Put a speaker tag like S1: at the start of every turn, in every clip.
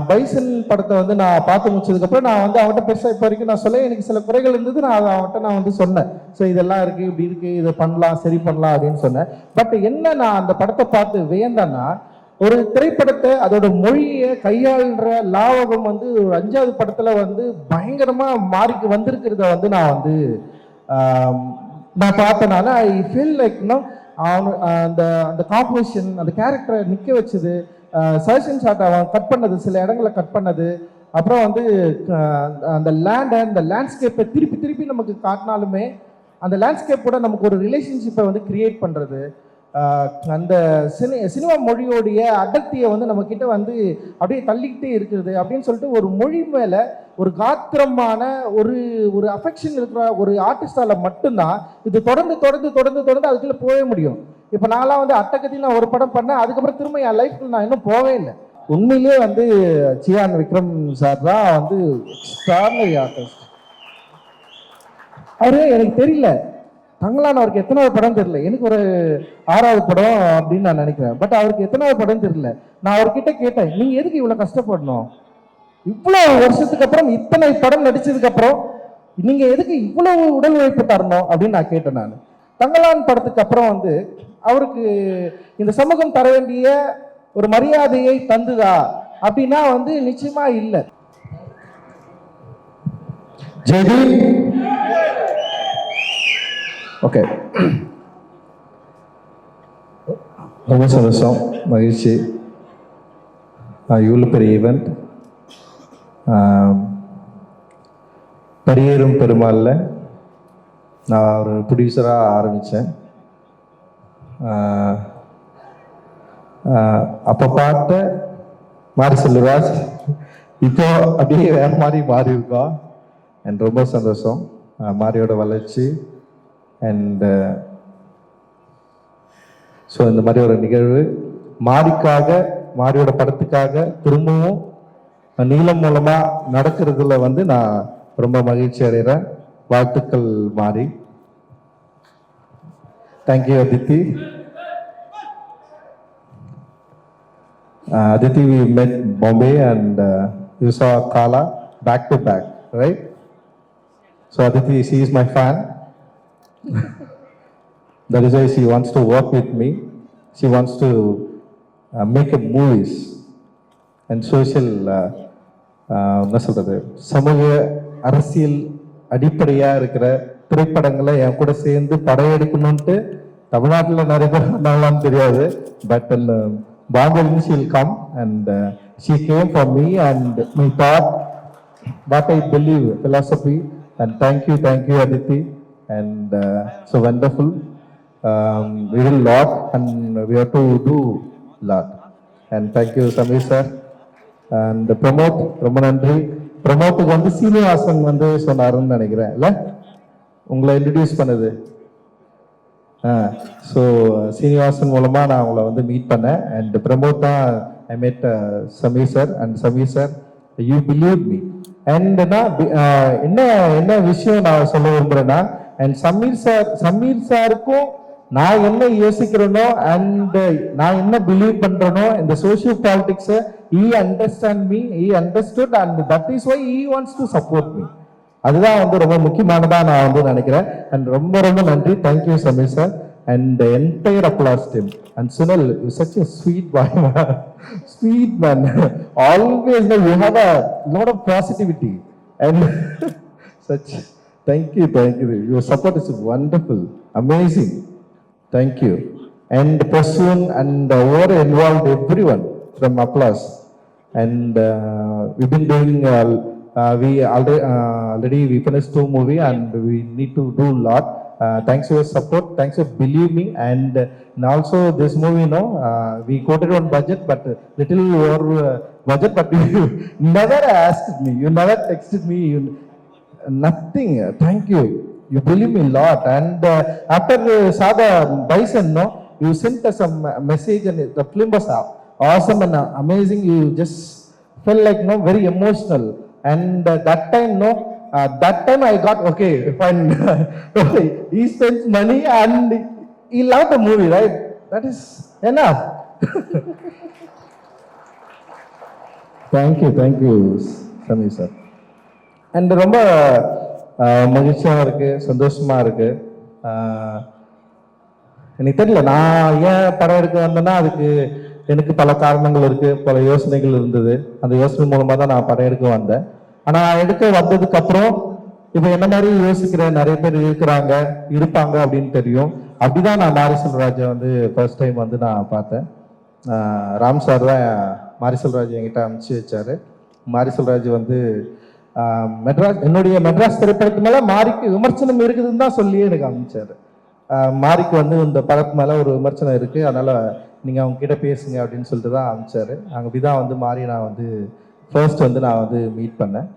S1: Bison படத்தை வந்து நான் பார்த்து முடிச்சதுக்கப்புறம் நான் வந்து அவன்கிட்ட பெருசாக இப்போ வரைக்கும் நான் சொல்ல எனக்கு சில குறைகள் இருந்தது. நான் அவன்கிட்ட நான் வந்து சொன்னேன், ஸோ இதெல்லாம் இருக்குது, இப்படி இருக்குது, இதை பண்ணலாம், சரி பண்ணலாம் அப்படின்னு சொன்னேன். பட் என்ன நான் அந்த படத்தை பார்த்து வியந்தேன்னா, ஒரு திரைப்படத்தை அதோட மொழியை கையாளுற லாவகம் வந்து ஒரு 5வது படத்துல வந்து பயங்கரமா மாறிக்கு வந்திருக்கிறத வந்து நான் வந்து நான் பார்த்தனால ஐ ஃபீல் லைக் அந்த அந்த காம்போசிஷன், அந்த கேரக்டரை நிற்க வச்சது, சஜஷன் ஷாட் அவன் கட் பண்ணது, சில இடங்களை கட் பண்ணது, அப்புறம் வந்து அந்த அந்த லேண்ட்ஸ்கேப்பை திருப்பி திருப்பி நமக்கு காட்டினாலுமே அந்த லேண்ட்ஸ்கேப்போட நமக்கு ஒரு ரிலேஷன்ஷிப்பை வந்து கிரியேட் பண்ணுறது, அந்த சினிமா மொழியோடைய அடர்த்தியை வந்து நம்ம கிட்ட வந்து அப்படியே தள்ளிக்கிட்டே இருக்குது அப்படின்னு சொல்லிட்டு ஒரு மொழி மேல ஒரு காத்திரமான ஒரு ஒரு அஃபெக்ஷன் இருக்கிற ஒரு ஆர்டிஸ்டால மட்டும்தான் இது தொடர்ந்து தொடர்ந்து தொடர்ந்து தொடர்ந்து அதுக்குள்ள போக முடியும். இப்போ நான்லாம் வந்து அட்டகத்தில் நான் ஒரு படம் பண்ணேன், அதுக்கப்புறம் திரும்ப என் லைஃப்ல நான் இன்னும் போவே இல்லை. உண்மையிலேயே வந்து சியான் விக்ரம் சார் தான் வந்து எக்ஸ்ட்ராடினரி ஆர்டிஸ்ட். அவரு எனக்கு தெரியல, தங்களான் அவருக்கு எத்தனாவது படம் தெரியல, எனக்கு ஒரு 6வது படம் அப்படின்னு நான் நினைக்கிறேன். பட் அவருக்கு எத்தனாவது படம் தெரியல. நான் அவர்கிட்ட கேட்டேன், நீங்க எதுக்கு இவ்வளவு கஷ்டப்படணும், இவ்வளவு வருஷத்துக்கு அப்புறம் இத்தனை படம் நடிச்சதுக்கு அப்புறம் நீங்க எதுக்கு இவ்வளவு உடல் உழைப்பு தரணும் அப்படின்னு நான் கேட்டேன். நான் தங்களான் படத்துக்கு அப்புறம் வந்து அவருக்கு இந்த சமூகம் தர வேண்டிய ஒரு மரியாதையை தந்துதா அப்படின்னா வந்து நிச்சயமா இல்லை. ஜெடி ஓகே, ரொம்ப சந்தோஷம், மகிழ்ச்சி. இவ்வளோ பெரிய ஈவெண்ட் பரியேறும் பெருமாளில் நான் ஒரு ப்ரொடியூசராக ஆரம்பித்தேன். அப்போ பார்த்த மாரி செல்வராஜ் இப்போ அப்படியே வேற மாதிரி மாறி இருக்கோம். அண்ட் ரொம்ப சந்தோஷம் மாரியோட வளர்ச்சி. அண்ட் ஸோ இந்த மாதிரி ஒரு நிகழ்வு மாரிக்காக, மாரியோட படத்துக்காக திரும்பவும் நீளம் மூலமாக நடக்கிறதுல வந்து நான் ரொம்ப மகிழ்ச்சி அடைகிறேன். வாழ்த்துக்கள் மாரி. Thank you Aditi. Aditi, we met Bombay and you saw Kala back to back, right? So Aditi, she is my fan. That is why she wants to work with me. She wants to make a movies and social என்ன சொல்றது, சமூக அரசியல் அடிப்படையாக இருக்கிற திரைப்படங்களை என் கூட சேர்ந்து படையெடுக்கணும்ட்டு தமிழ்நாட்டில் நிறைய பேர் பண்ணாங்களான்னு தெரியாது. But Bombay, she will come and she came for me and my thought, what I believe, philosophy. And thank you Aditi. And so wonderful. We will lot and we have to do lot. And thank you Samir sir. And promote, ரொம்ப நன்றி. ப்ரமோட்டுக்கு வந்து சீனிவாசன் வந்து சொன்னாருன்னு நினைக்கிறேன், இல்லை உங்களை introduce பண்ணது. So Srinivasan மூலமாக நான் உங்களை வந்து மீட் பண்ணேன். அண்ட் ப்ரமோட் தான் I made Sameer sir. And Sameer sir, you believe me. And என்ன என்ன விஷயம் நான் சொல்ல விரும்புகிறேன்னா, அண்ட் சமீர் சாருக்கும் நான் என்ன யோசிக்கிறேனோ அண்ட் நான் என்ன பிலீவ் பண்றேனோ இந்த social பாலிடிக்ஸை he understand me, he understood and that is why he wants to support me. அதுதான் வந்து ரொம்ப முக்கியமானதா நான் வந்து நினைக்கிறேன். அண்ட் ரொம்ப ரொம்ப நன்றி. Thank you Sameer sir and entire applause team. And Sunil, you such a sweet boy, sweet man, always you have a lot of positivity and such. Thank you your support is wonderful, amazing. Thank you. And Prasoon and over involved everyone from Applause. And we've been doing we already we finished 2 movies and we need to do a lot. Thanks for your support, thanks for believe me. And also this movie, you know, we quoted on budget but little over budget, but you never asked me, you never texted me, nothing. Thank you, you believe me a lot. And after Sada Bison, no, you sent us a message and the film was awesome and amazing. You just felt like, no, very emotional. And that time, no, that time I got okay fine. He spends money and he loved the movie, right? That is enough. Thank you Sameer sir. And ரொம்ப மகிழ்ச்சியாக இருக்குது, சந்தோஷமாக இருக்குது. எனக்கு தெரியல நான் ஏன் படம் எடுக்க வந்தேன்னா அதுக்கு எனக்கு பல காரணங்கள் இருக்குது, பல யோசனைகள் இருந்தது. அந்த யோசனை மூலமாக தான் நான் படம் எடுக்க வந்தேன். ஆனால் நான் எடுக்க வந்ததுக்கப்புறம் இப்போ என்ன மாதிரி யோசிக்கிற நிறைய பேர் இருப்பாங்க அப்படின்னு தெரியும். அப்படிதான் நான் மாரி செல்வராஜை வந்து ஃபர்ஸ்ட் டைம் வந்து நான் பார்த்தேன். ராம் சார் தான் மாரி செல்வராஜ் என்கிட்ட அனுப்பிச்சு வச்சாரு. மாரி செல்வராஜ் வந்து என்னுடைய மெட்ராஸ் திரைப்படத்து மேலே மாரிக்கு விமர்சனம் இருக்குதுன்னு தான் சொல்லி எனக்கு அனுப்பிச்சாரு. மாரிக்கு வந்து இந்த படத்து மேலே ஒரு விமர்சனம் இருக்குது, அதனால் நீங்கள் அவங்க கிட்ட பேசுங்க அப்படின்னு சொல்லிட்டு தான் அனுப்பிச்சாரு. அப்படி தான் வந்து மாரி நான் வந்து ஃபர்ஸ்ட் வந்து நான் வந்து மீட் பண்ணேன்.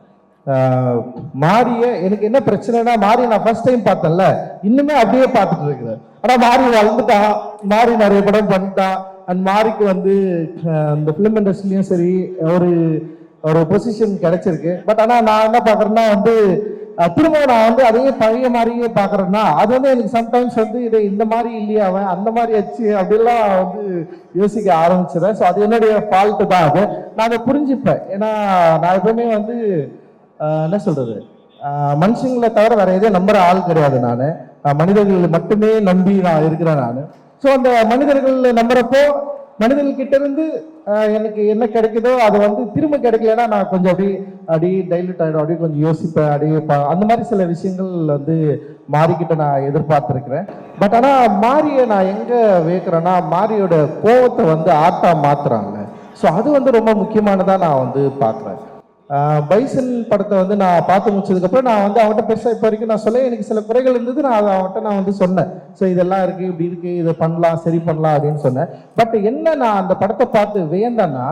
S1: மாரிய எனக்கு என்ன பிரச்சனைனா, மாரி நான் ஃபர்ஸ்ட் டைம் பார்த்தேன்ல, இன்னுமே அப்படியே பார்த்துட்டு இருக்கிறேன். ஆனால் மாரி வளர்ந்துட்டான், மாரி நிறைய படம் பண்ணிட்டான். அண்ட் மாரிக்கு வந்து இந்த ஃபிலிம் இண்டஸ்ட்ரிலையும் சரி ஒரு பொசிஷன் கிடைச்சிருக்கு. பட் ஆனால் நான் என்ன பார்க்குறேன்னா வந்து திரும்ப நான் வந்து அதையே பழைய மாதிரியே பார்க்குறேன்னா அது வந்து எனக்கு சம்டைம்ஸ் வந்து இதை இந்த மாதிரி இல்லையா அவன் அந்த மாதிரி ஆச்சு அப்படிலாம் வந்து யோசிக்க ஆரம்பிச்சிடறேன். ஸோ அது என்னுடைய ஃபால்ட்டு தான். அது நான் அதை புரிஞ்சுப்பேன். ஏன்னா நான் எப்பவுமே வந்து என்ன சொல்றது, மனுஷங்களை தவிர வேற எதையும் நம்புற ஆள் கிடையாது. நான் மனிதர்கள் மட்டுமே நம்பி நான் இருக்கிறேன் நான். ஸோ அந்த மனிதர்கள் நம்புறப்போ மனிதர்கிட்ட இருந்து எனக்கு என்ன கிடைக்குதோ அது வந்து திரும்ப கிடைக்கலன்னா நான் கொஞ்சம் அப்படியே டைல்யூட் ஆகிடும், அப்படியே கொஞ்சம் யோசிப்பேன், அந்த மாதிரி சில விஷயங்கள் வந்து மாரிக்கிட்ட நான் எதிர்பார்த்துருக்கிறேன். பட் ஆனால் மாரியை நான் எங்கே வைக்கிறேன்னா, மாரியோட கோவத்தை வந்து ஆர்ட்டா மாத்துறாங்க. ஸோ அது வந்து ரொம்ப முக்கியமானதாக நான் வந்து பார்க்குறேன். பைசன் படத்தை வந்து நான் பார்த்து முடிச்சதுக்கப்புறம் நான் வந்து அவன்கிட்ட பெருசாக இப்போ வரைக்கும் நான் சொல்ல எனக்கு சில குறைகள் இருந்தது. நான் அதை அவன்கிட்ட நான் வந்து சொன்னேன். ஸோ இதெல்லாம் இருக்குது, இப்படி இருக்குது, இதை பண்ணலாம், சரி பண்ணலாம் அப்படின்னு சொன்னேன். பட் என்ன நான் அந்த படத்தை பார்த்து வியந்தேன்னா,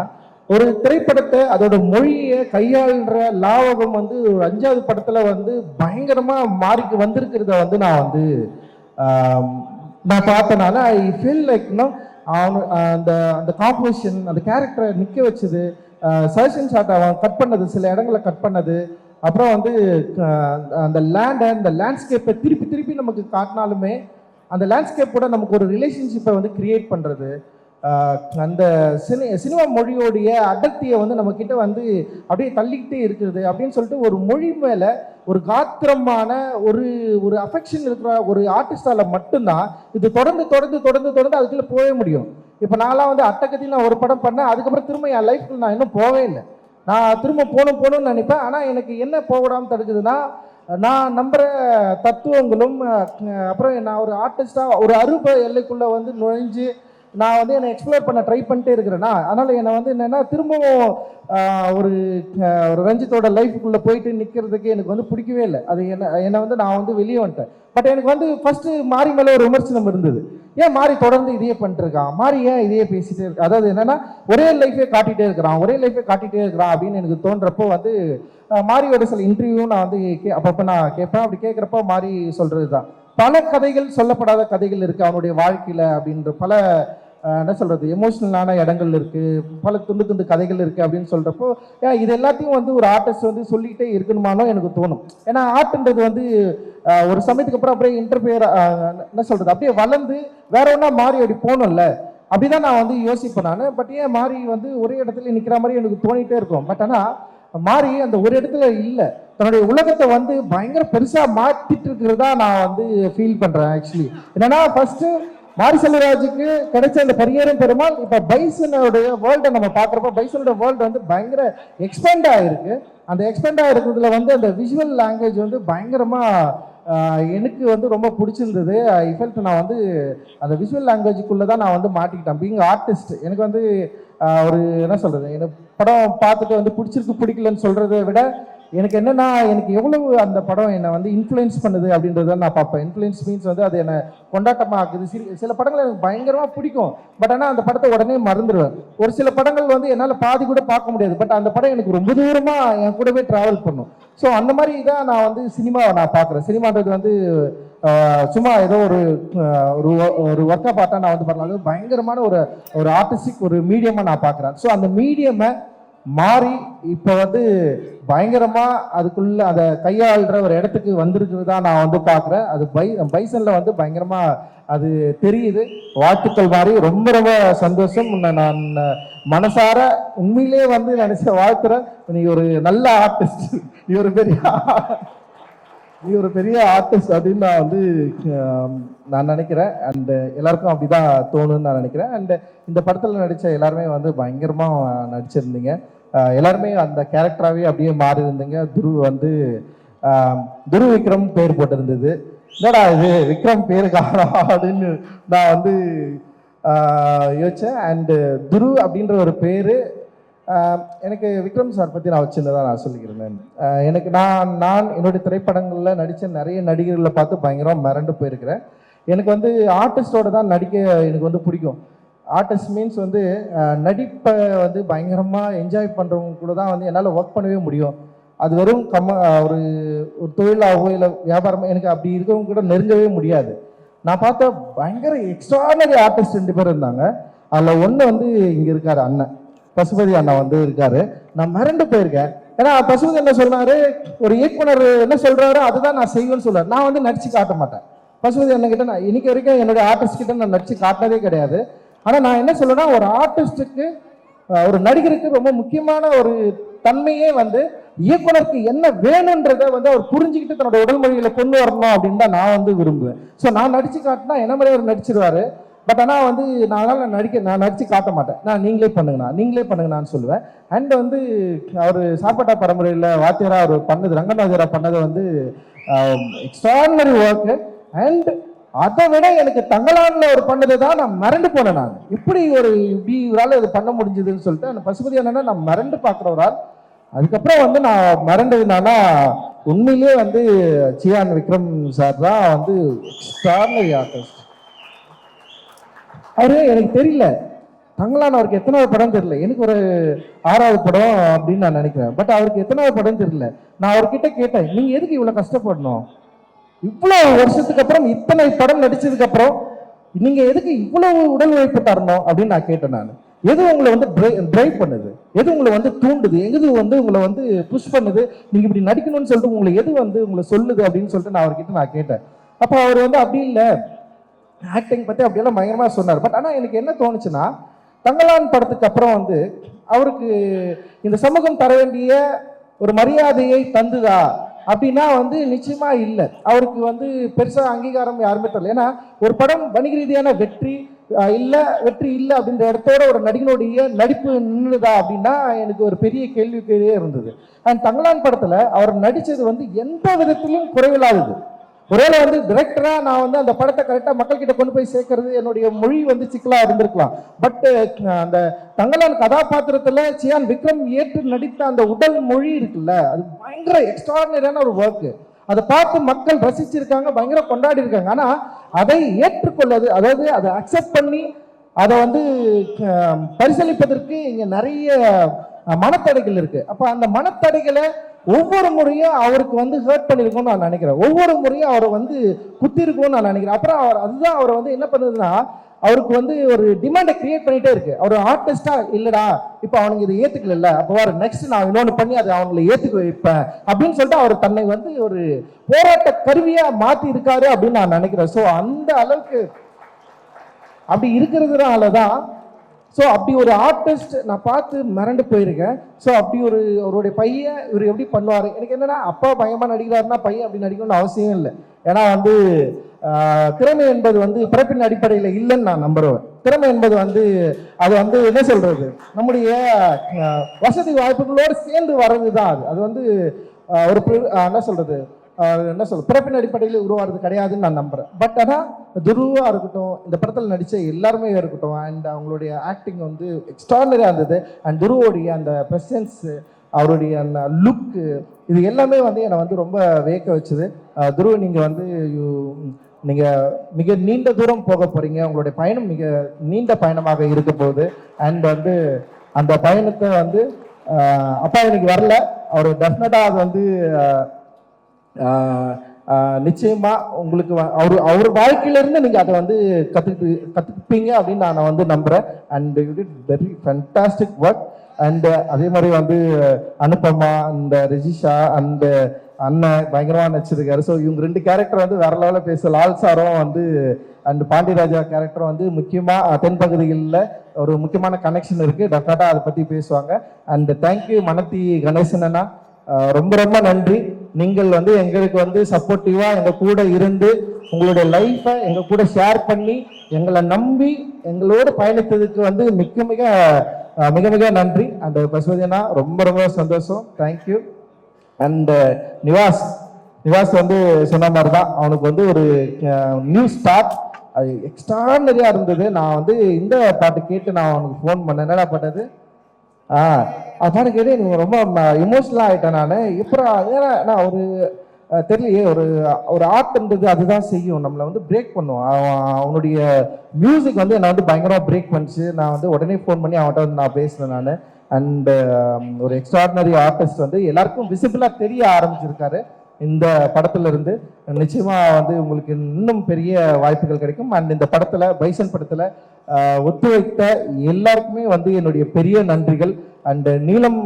S1: ஒரு திரைப்படத்தை அதோட மொழியை கையாளுற லாவகம் வந்து ஒரு 5வது படத்தில் வந்து பயங்கரமாக மாறிக்கு வந்திருக்கிறத வந்து நான் வந்து நான் பார்த்தனால ஐ ஃபீல் லைக் அந்த அந்த காம்போசிஷன், அந்த கேரக்டரை நிற்க வச்சது, சஜஷன் ஷாட் அவன் கட் பண்ணது, சில இடங்களை கட் பண்ணது, அப்புறம் வந்து அந்த அந்த லேண்ட்ஸ்கேப்பை திருப்பி நமக்கு காட்டினாலுமே அந்த லேண்ட்ஸ்கேப் கூட நமக்கு ஒரு ரிலேஷன்ஷிப்பை வந்து கிரியேட் பண்ணுறது, அந்த சினிமா மொழியோடைய அடர்த்தியை வந்து நம்ம கிட்ட வந்து அப்படியே தள்ளிக்கிட்டே இருக்கிறது அப்படின்னு சொல்லிட்டு ஒரு மொழி மேலே ஒரு காத்திரமான ஒரு அஃபெக்ஷன் இருக்கிற ஒரு ஆர்டிஸ்டால மட்டும்தான் இது தொடர்ந்து அதுக்குள்ள போகவே முடியும். இப்போ நான்லாம் வந்து அட்டகத்தில் நான் ஒரு படம் பண்ணேன், அதுக்கப்புறம் திரும்ப என் லைஃப்ல நான் இன்னும் போகவே இல்லை. நான் திரும்ப போகணும்னு நினைப்பேன். ஆனால் எனக்கு என்ன போகடாமல் தடுக்குதுன்னா, நான் நம்புகிற தத்துவங்களும் அப்புறம் நான் ஒரு ஆர்டிஸ்டாக ஒரு அருப எல்லைக்குள்ளே வந்து நுழைஞ்சு நான் வந்து என்னை எக்ஸ்ப்ளோர் பண்ண ட்ரை பண்ணிட்டே இருக்கிறேன்னா, அதனால் என்னை வந்து என்னென்னா திரும்பவும் ஒரு ரஞ்சித்தோட லைஃபுக்குள்ளே போயிட்டு நிற்கிறதுக்கு எனக்கு வந்து பிடிக்கவே இல்லை. அது என்னை வந்து நான் வந்து வெளியே வந்துட்டேன். பட் எனக்கு வந்து ஃபஸ்ட்டு மாரி மேலே ஒரு விமர்சனம் இருந்தது. ஏன் மாரி தொடர்ந்து இதையே பண்ணிட்டுருக்கான், மாரி ஏன் இதையே பேசிகிட்டே இருக்கு, அதாவது என்னென்னா ஒரே லைஃபே காட்டிகிட்டே இருக்கிறான் அப்படின்னு எனக்கு தோன்றப்போ வந்து மாரியோட சில இன்டர்வியூ நான் வந்து அப்பப்போ நான் கேட்பேன். அப்படி கேட்குறப்போ மாரி சொல்கிறது தான், பல கதைகள், சொல்லப்படாத கதைகள் இருக்குது அவனுடைய வாழ்க்கையில் அப்படின்ற பல என்ன சொல்கிறது எமோஷ்னலான இடங்கள் இருக்குது, பல துண்டு கதைகள் இருக்குது அப்படின்னு சொல்கிறப்போ இது எல்லாத்தையும் வந்து ஒரு ஆர்டிஸ்ட் வந்து சொல்லிக்கிட்டே இருக்கணுமானோ எனக்கு தோணும். ஏன்னா ஆர்ட்ன்றது வந்து ஒரு சமயத்துக்கு அப்புறம் அப்படியே இன்டர்ஃபியர் என்ன சொல்கிறது அப்படியே வளர்ந்து வேற ஒன்றா மாறி அப்படி போகணும்ல, அப்படிதான் நான் வந்து யோசிப்பேன் நான். பட் ஏன் மாறி வந்து ஒரே இடத்துல நிற்கிற மாதிரி எனக்கு தோணிகிட்டே இருக்கும். பட் ஆனால் மாறி அந்த ஒரு இடத்துல இல்லை, தன்னுடைய உலகத்தை வந்து பயங்கர பெருசாக மாற்றிட்டு இருக்கிறதா நான் வந்து ஃபீல் பண்ணுறேன். ஆக்சுவலி என்னன்னா, ஃபர்ஸ்ட்டு மாரி செல்வராஜுக்கு கிடைச்ச அந்த பரியரும் பெருமாள், இப்போ பைசனுடைய வேர்ல்டை நம்ம பார்க்குறப்ப பைசனோட வேர்ல்டு வந்து பயங்கர எக்ஸ்பேண்ட் ஆகிருக்கு. அந்த எக்ஸ்பேண்ட் ஆகிருக்கிறதுல வந்து அந்த விஷுவல் லாங்குவேஜ் வந்து பயங்கரமாக எனக்கு வந்து ரொம்ப பிடிச்சிருந்தது. ஐ ஃபெல்ட் நான் வந்து அந்த விஷுவல் லாங்குவேஜுக்குள்ளே தான் நான் வந்து மாட்டிக்கிட்டேன். பீயிங் ஆர்டிஸ்ட் எனக்கு வந்து ஒரு என்ன சொல்கிறது, எனக்கு படம் பார்த்துட்டு வந்து பிடிக்கலன்னு சொல்கிறத விட எனக்கு என்னென்னா, எனக்கு எவ்வளவு அந்த படம் என்னை வந்து இன்ஃப்ளூயன்ஸ் பண்ணுது அப்படின்றத நான் பார்ப்பேன். இன்ஃப்ளூயன்ஸ் மீன்ஸ் வந்து அது என்னை கொண்டாட்டமாக ஆக்குது. சில படங்கள் எனக்கு பயங்கரமாக பிடிக்கும், பட் ஆனால் அந்த படத்தை உடனே மறந்துடுவேன். ஒரு சில படங்கள் வந்து என்னால் பாதி கூட பார்க்க முடியாது, பட் அந்த படம் எனக்கு ரொம்ப தூரமாக என் கூடவே ட்ராவல் பண்ணும். ஸோ அந்த மாதிரி தான் நான் வந்து சினிமாவை நான் பார்க்குறேன். சினிமான்றது வந்து சும்மா ஏதோ ஒரு ஒர்க்கை பார்த்தா நான் வந்து பண்ணலாம், அது பயங்கரமான ஒரு ஆர்டிஸ்டிக் ஒரு மீடியமாக நான் பார்க்குறேன். ஸோ அந்த மீடியமை மாறி இப்போ வந்து பயங்கரமா அதுக்குள்ள அதை கையாளுற ஒரு இடத்துக்கு வந்திருக்கிறதா நான் வந்து பார்க்குறேன். அது பைசன்ல வந்து பயங்கரமா அது தெரியுது. வாழ்த்துக்கள் மாதிரி ரொம்ப ரொம்ப சந்தோஷம். நான் மனசார உண்மையிலே வந்து நினைச்ச வாழ்த்துறேன். நீ ஒரு நல்ல ஆர்டிஸ்ட், நீ ஒரு பெரிய ஆர்டிஸ்ட் அப்படின்னு நான் வந்து நான் நினைக்கிறேன். அண்ட் எல்லாருக்கும் அப்படிதான் தோணுன்னு நான் நினைக்கிறேன். அண்ட் இந்த படத்தில் நடித்த எல்லாருமே வந்து பயங்கரமாக நடிச்சிருந்தீங்க. எல்லாருமே அந்த கேரக்டராகவே அப்படியே மாறி இருந்தீங்க. துரு விக்ரம் பேர் போட்டிருந்தது. என்னடா இது விக்ரம் பேரு காரணம் அப்படின்னு நான் வந்து யோசித்தேன். அண்டு துரு அப்படின்ற ஒரு பேர் எனக்கு விக்ரம் சார் பற்றி நான் வச்சிருந்ததான் நான் சொல்லிக்கிறேன். எனக்கு நான் என்னுடைய திரைப்படங்களில் நடித்த நிறைய நடிகர்களை பார்த்து பயங்கரமாக மிரண்டு போயிருக்கிறேன். எனக்கு வந்து ஆர்டிஸ்டோட தான் நடிக்க எனக்கு வந்து பிடிக்கும். ஆர்டிஸ்ட் மீன்ஸ் வந்து நடிப்பை வந்து பயங்கரமாக என்ஜாய் பண்ணுறவங்க கூட தான் வந்து என்னால் ஒர்க் பண்ணவே முடியும். அது வெறும் ஒரு தொழிலாகவோ இல்லை வியாபாரமோ எனக்கு அப்படி இருக்கவங்க கூட நெருங்கவே முடியாது. நான் பார்த்த பயங்கர எக்ஸ்ட்ரானரி ஆர்டிஸ்ட் 2 பேர் இருந்தாங்க. அதில் ஒன்று வந்து இங்கே இருக்கார் அண்ணன் பசுபதி அண்ணா வந்து இருக்காரு. நான் மிரண்டு போயிருக்கேன். ஏன்னா பசுபதி என்ன சொன்னாரு, ஒரு இயக்குனர் என்ன சொல்றாரோ அதுதான் நான் செய்வேன்னு சொல்றாரு. நான் வந்து நடிச்சு காட்ட மாட்டேன். பசுபதி அண்ணன் கிட்ட நான் இன்னைக்கு வரைக்கும் என்னுடைய ஆர்டிஸ்ட் கிட்ட நான் நடிச்சு காட்டினதே கிடையாது. ஆனால் நான் என்ன சொல்லுவேன்னா, ஒரு ஆர்டிஸ்டுக்கு ஒரு நடிகருக்கு ரொம்ப முக்கியமான ஒரு தன்மையே வந்து இயக்குனருக்கு என்ன வேணுன்றதை வந்து அவர் புரிஞ்சுக்கிட்டு தன்னோட உடல் மொழிகளை கொண்டு வரணும் அப்படின்னு தான் நான் வந்து விரும்புவேன். ஸோ நான் நடிச்சு காட்டினா என்ன மாதிரி அவர் நடிச்சிருவாரு. பட் ஆனால் வந்து நான் நடிச்சு காட்ட மாட்டேன். நீங்களே பண்ணுங்கண்ணான்னு சொல்லுவேன். அண்ட் வந்து அவர் சாப்பாட்டா பரம்பரையில் வாத்தியாரா அவர் பண்ணது, ரங்கநாதரா பண்ணதை வந்து எக்ஸ்ட்ராடினரி ஒர்க்கு. அண்ட் அதை விட எனக்கு தங்கலான்ல ஒரு பண்ணதை தான் நான் மிரண்டு போனேன். நான் இப்படி இவரால் இது பண்ண முடிஞ்சதுன்னு சொல்லிட்டு அந்த பசுபதி என்னன்னா நான் மிரண்டு பார்க்குற ஒரு ஆள். அதுக்கப்புறம் வந்து நான் மிரண்டதுனால உண்மையிலேயே வந்து சியான் விக்ரம் சார் தான் வந்து எக்ஸ்ட்ராடினரி ஆர்டிஸ்ட். எனக்கு தெரியல தங்கலான் அவருக்கு எத்தனாவது படம் தெரியல. எனக்கு ஒரு 6வது படம் அப்படின்னு நான் நினைக்கிறேன். பட் அவருக்கு எத்தனாவது படம் தெரியல. நான் அவர்கிட்ட கேட்டேன், நீங்க எதுக்கு இவ்வளவு கஷ்டப்படணும், இவ்வளவு வருஷத்துக்கு அப்புறம் இத்தனை படம் நடிச்சதுக்கு அப்புறம் நீங்க எதுக்கு இவ்வளவு உடல் உழைப்பு தரணும் அப்படின்னு நான் கேட்டேன். நான் எது உங்களை வந்து டிரைவ் பண்ணுது, எது உங்களை வந்து தூண்டுது, எது வந்து உங்களை வந்து புஷ் பண்ணுது, நீங்க இப்படி நடிக்கணும்னு சொல்லிட்டு உங்களை எது வந்து உங்களை சொல்லுது அப்படின்னு சொல்லிட்டு நான் அவர்கிட்ட நான் கேட்டேன். அப்போ அவர் வந்து அப்படி இல்லை, ஆக்டிங் பற்றி அப்படியெல்லாம் பயங்கரமாக சொன்னார். பட் ஆனால் எனக்கு என்ன தோணுச்சுன்னா, தங்கலான் படத்துக்கு அப்புறம் வந்து அவருக்கு இந்த சமூகம் தர வேண்டிய ஒரு மரியாதையை தந்துதா அப்படின்னா வந்து நிச்சயமா இல்லை. அவருக்கு வந்து பெருசாக அங்கீகாரம் யாருமே தரல. ஏன்னா ஒரு படம் வணிக ரீதியான வெற்றி இல்லை அப்படின்ற இடத்தோட ஒரு நடிகனுடைய நடிப்பு நின்றுதா அப்படின்னா எனக்கு ஒரு பெரிய கேள்விக்குறியே இருந்தது. அண்ட் தங்கலான் படத்தில் அவர் நடித்தது வந்து எந்த விதத்திலும் குறைவில்லாதது. ஒருவேளை வந்து டிரெக்டரா நான் வந்து அந்த படத்தை கரெக்டா மக்கள் கிட்ட கொண்டு போய் சேர்க்கறது என்னுடைய மொழி வந்து சிக்கலா இருந்திருக்கலாம். பட் அந்த தங்கலான் கதாபாத்திரத்துல சியான் விக்ரம் ஏற்று நடித்த அந்த உடல் மொழி இருக்குல்ல, அது பயங்கர எக்ஸ்ட்ராடினரியான ஒரு ஒர்க். அதை பார்த்து மக்கள் ரசிச்சிருக்காங்க, பயங்கர கொண்டாடி இருக்காங்க. ஆனா அதை ஏற்றுக்கொள்ளது, அதாவது அதை அக்செப்ட் பண்ணி அதை வந்து பரிசீலிப்பதற்கு இங்க நிறைய மனத்தடைகள் இருக்கு. அப்ப அந்த மனத்தடைகளை ஒவ்வொரு முறையும் அவருக்கு வந்து ஹர்ட் பண்ணிருக்கும்னு நான் நினைக்கிறேன். ஒவ்வொரு முறையும் அவரை வந்து குத்தி இருக்கும்னு நான் நினைக்கிறேன். அப்புறம் அதுதான் அவரை வந்து என்ன பண்ணுதுன்னா, அவருக்கு வந்து ஒரு டிமாண்டை கிரியேட் பண்ணிட்டே இருக்கு. அவர் ஆர்டிஸ்டா இல்லடா, இப்ப அவனுக்கு இதை ஏத்துக்கல, அப்போ வர நெக்ஸ்ட் நான் இன்னொன்னு பண்ணி அதை அவங்களை ஏத்துக்க வைப்பேன் அப்படின்னு சொல்லிட்டு அவர் தன்னை வந்து ஒரு போராட்ட கருவியா மாத்தி இருக்காரு அப்படின்னு நான் நினைக்கிறேன். ஸோ அந்த அளவுக்கு அப்படி இருக்கிறதுனாலதான் அப்படி ஒரு ஆர்டிஸ்ட் நான் பார்த்து மிரண்டு போயிருக்கேன். அப்படி அவருடைய பையன் இவர் எப்படி பண்ணுவாரு. எனக்கு என்னன்னா, அப்பா பயமா நடிக்கிறாருன்னா பையன் அப்படி நடிக்கணும்னு அவசியம் இல்லை. ஏன்னா வந்து திறமை என்பது வந்து பிறப்பின் அடிப்படையில் இல்லைன்னு நான் நம்புறேன். திறமை என்பது வந்து அது வந்து என்ன சொல்றது, நம்முடைய வசதி வாய்ப்புகளோடு சேர்ந்து வர்றது தான். அது வந்து ஒரு என்ன சொல்றது பிறப்பின் அடிப்படையில் உருவாகிறது கிடையாதுன்னு நான் நம்புறேன். பட் ஆனால் துருவா இருக்கட்டும், இந்த படத்தில் நடித்த எல்லாருமே இருக்கட்டும், அண்ட் அவங்களுடைய ஆக்டிங் வந்து எக்ஸ்ட்ராடனரியாக இருந்தது. அண்ட் துருவோடைய அந்த ப்ரெசன்ஸ், அவருடைய அந்த லுக்கு, இது எல்லாமே வந்து என்னை வந்து ரொம்ப வியக்க வச்சுது. துருவ நீங்கள் மிக நீண்ட தூரம் போக போகிறீங்க. உங்களுடைய பயணம் மிக நீண்ட பயணமாக இருக்க போகுது. அண்ட் வந்து அந்த பயணத்தை வந்து அப்பா இன்னைக்கு வரல, அவர் டெஃபினட்டாக அது வந்து நிச்சயமா உங்களுக்கு அவர் வாழ்க்கையிலிருந்து நீங்க அதை வந்து கத்துப்பீங்க அப்படின்னு நான் வந்து நம்புறேன். And you did very fantastic work. And அதே மாதிரி வந்து அனுபமா அந்த ரெஜிஷா அந்த அண்ணன் பயங்கரமாக நடிச்சிருக்காரு. ஸோ இவங்க 2 கேரக்டர் வந்து வேற லெவலில் பேச லால் சாரும் வந்து அண்ட் பாண்டியராஜா கேரக்டர் வந்து முக்கியமாக தென்பகுதிகளில் ஒரு முக்கியமான கனெக்ஷன் இருக்குது. டெஃபினட்டாக அதை பற்றி பேசுவாங்க. அண்ட் தேங்க்யூ மனத்தி கணேசன் அண்ணா, ரொம்ப ரொம்ப நன்றி. நீங்கள் வந்து எங்களுக்கு வந்து சப்போர்ட்டிவாக எங்கள் கூட இருந்து உங்களுடைய லைஃப்பை எங்கள் கூட ஷேர் பண்ணி எங்களை நம்பி எங்களோடு பயணித்ததுக்கு வந்து மிக மிக மிக மிக நன்றி. அண்ட் பசுபதி அண்ணா ரொம்ப ரொம்ப சந்தோஷம். தேங்க்யூ. அண்ட் நிவாஸ் வந்து சொன்ன மாதிரி தான், அவனுக்கு வந்து ஒரு நியூ ஸ்டார்ட் அது எக்ஸ்ட்ரானரியா இருந்தது. நான் வந்து இந்த பாட்டு கேட்டு நான் அவனுக்கு ஃபோன் பண்ணேன். என்னடா பாட்டது? அது பாட்டு கேட்டு எனக்கு ரொம்ப இமோஷனலாக ஆகிட்டேன். நான் எப்படா ஏன்னா நான் ஒரு தெரியலையே, ஒரு ஆர்ட்ன்றது அதுதான் செய்யும், நம்மளை வந்து பிரேக் பண்ணும். அவனுடைய மியூசிக் வந்து என்னை வந்து பயங்கரமாக பிரேக் பண்ணிச்சு. நான் வந்து உடனே ஃபோன் பண்ணி அவன்கிட்ட வந்து நான் பேசினேன் நான். அண்ட் ஒரு எக்ஸ்ட்ராடினரி ஆர்டிஸ்ட் வந்து எல்லாருக்கும் விசிபிளாக தெரிய ஆரம்பிச்சிருக்காரு இந்த படத்துல இருந்து. நிச்சயமா வந்து உங்களுக்கு இன்னும் பெரிய வாய்ப்புகள் கிடைக்கும். அண்ட் இந்த படத்துல பைசன் படத்துல ஒத்துழைத்த எல்லாருக்குமே வந்து என்னுடைய பெரிய நன்றிகள். அண்ட் நீலம்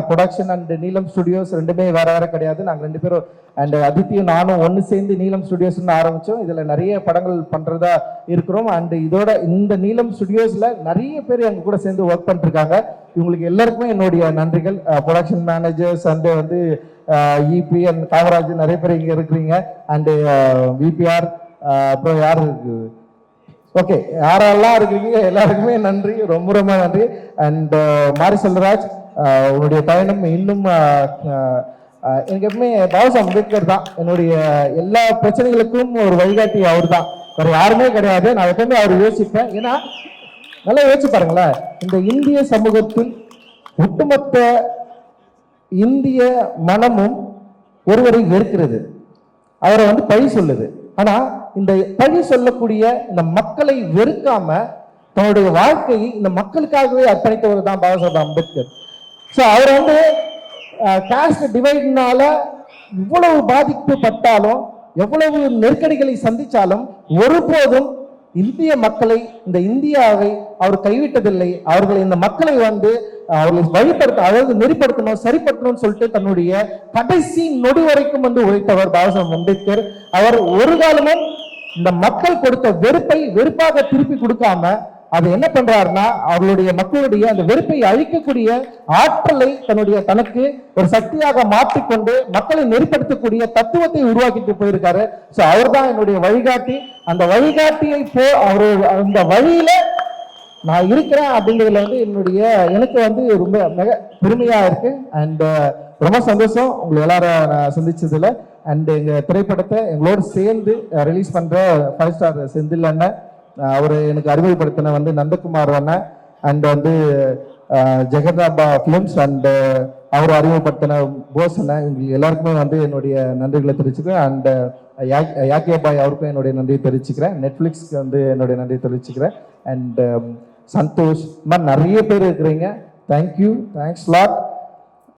S1: ப்ரொடக்ஷன் அண்ட் நீலம் ஸ்டுடியோஸ் ரெண்டுமே வேற வேற கிடையாது. நாங்கள் 2 பேரும் அண்ட் அதித்தியும் நானும் ஒன்று சேர்ந்து நீலம் ஸ்டுடியோஸ்ன்னு ஆரம்பித்தோம். இதில் நிறைய படங்கள் பண்ணுறதா இருக்கிறோம். அண்ட் இதோட இந்த நீலம் ஸ்டுடியோஸில் நிறைய பேர் எங்கள் கூட சேர்ந்து ஒர்க் பண்ணிருக்காங்க. இவங்களுக்கு எல்லாருக்குமே என்னுடைய நன்றிகள். ப்ரொடக்ஷன் மேனேஜர்ஸ் அண்டு வந்து இபி அண்ட் காமராஜ் நிறைய பேர் இங்கே இருக்கிறீங்க. அண்டு விபிஆர் அப்புறம் யார் இருக்கு, ஓகே யாரெல்லாம் இருக்கிறீங்க எல்லாருக்குமே நன்றி, ரொம்ப ரொம்ப நன்றி. அண்ட் மாரி செல்வராஜ், உன்னுடைய பயணம் இன்னும் எனக்கு எப்பவுமே பாபா அம்பேத்கர் தான் என்னுடைய எல்லா பிரச்சனைகளுக்கும் ஒரு வழிகாட்டி. அவர் தான், வேற யாருமே கிடையாது. நான் எப்பவுமே அவர் யோசிப்பேன். ஏன்னா நல்லா யோசிச்சு பாருங்களேன், இந்த இந்திய சமூகத்தில் ஒட்டுமொத்த இந்திய மனமும் ஒருவரை வெறுக்கிறது, அவரை வந்து பழி சொல்லுது. ஆனா இந்த பழி சொல்லக்கூடிய இந்த மக்களை வெறுக்காம தன்னுடைய வாழ்க்கையை இந்த மக்களுக்காகவே அர்ப்பணித்தவர் தான் பாபா சாஹேப் அம்பேத்கர். ஸோ அவர் வந்து காஸ்ட் டிவைட்னால இவ்வளவு பாதிக்கப்பட்டாலும் எவ்வளவு நெருக்கடிகளை சந்திச்சாலும் ஒருபோதும் இந்திய மக்களை, இந்த இந்தியாவை அவர் கைவிட்டதில்லை. அவர்களை, இந்த மக்களை வந்து அவர்களை வழிபடுத்த, அதாவது நெறிப்படுத்தணும், சரிப்படுத்தணும்னு சொல்லிட்டு தன்னுடைய கடைசி நொடி வரைக்கும் வந்து உழைத்தவர் பாபா சாஹேப் அம்பேத்கர். அவர் ஒரு காலமும் இந்த மக்கள் கொடுத்த வெறுப்பை வெறுப்பாக திருப்பி கொடுக்காம அது என்ன பண்றாருன்னா அவர்களுடைய மக்களுடைய அந்த வெறுப்பை அழிக்கக்கூடிய ஆற்றலை தனக்கு ஒரு சக்தியாக மாற்றிக்கொண்டு மக்களை நெறிப்படுத்தக்கூடிய தத்துவத்தை உருவாக்கிட்டு போயிருக்காரு. ஸோ அவர் தான் என்னுடைய வழிகாட்டி. அந்த வழிகாட்டியை அவரு அந்த வழியில நான் இருக்கிறேன் அப்படிங்கிறதுல வந்து எனக்கு வந்து ரொம்ப மிக பெருமையா இருக்கு. அண்ட் ரொம்ப சந்தோஷம் உங்களை எல்லாரும் நான் சந்திச்சதுல. அண்ட் எங்க திரைப்படத்தை எங்களோடு சேர்ந்து ரிலீஸ் பண்ற 5 ஸ்டார் செந்தில் அண்ணன், அவர் எனக்கு அறிமுகப்படுத்தின வந்து நந்தகுமார் அண்ணன், அண்ட் வந்து ஜெகதாபா ஃபிலிம்ஸ் அண்ட் அவர் அறிமுகப்படுத்தின போஸ் அண்ணன், இவங்க எல்லாருக்குமே வந்து என்னுடைய நன்றிகளை தெரிவிச்சுக்கிறேன். அண்ட் யாக்கியா பாய் அவருக்கும் என்னுடைய நன்றியை தெரிவிச்சுக்கிறேன். நெட்ஃப்ளிக்ஸ்க்கு வந்து என்னுடைய நன்றியை தெரிவிச்சுக்கிறேன். அண்ட் சந்தோஷ், இந்த மாதிரி நிறைய பேர் இருக்கிறீங்க. Thank you, thanks lot.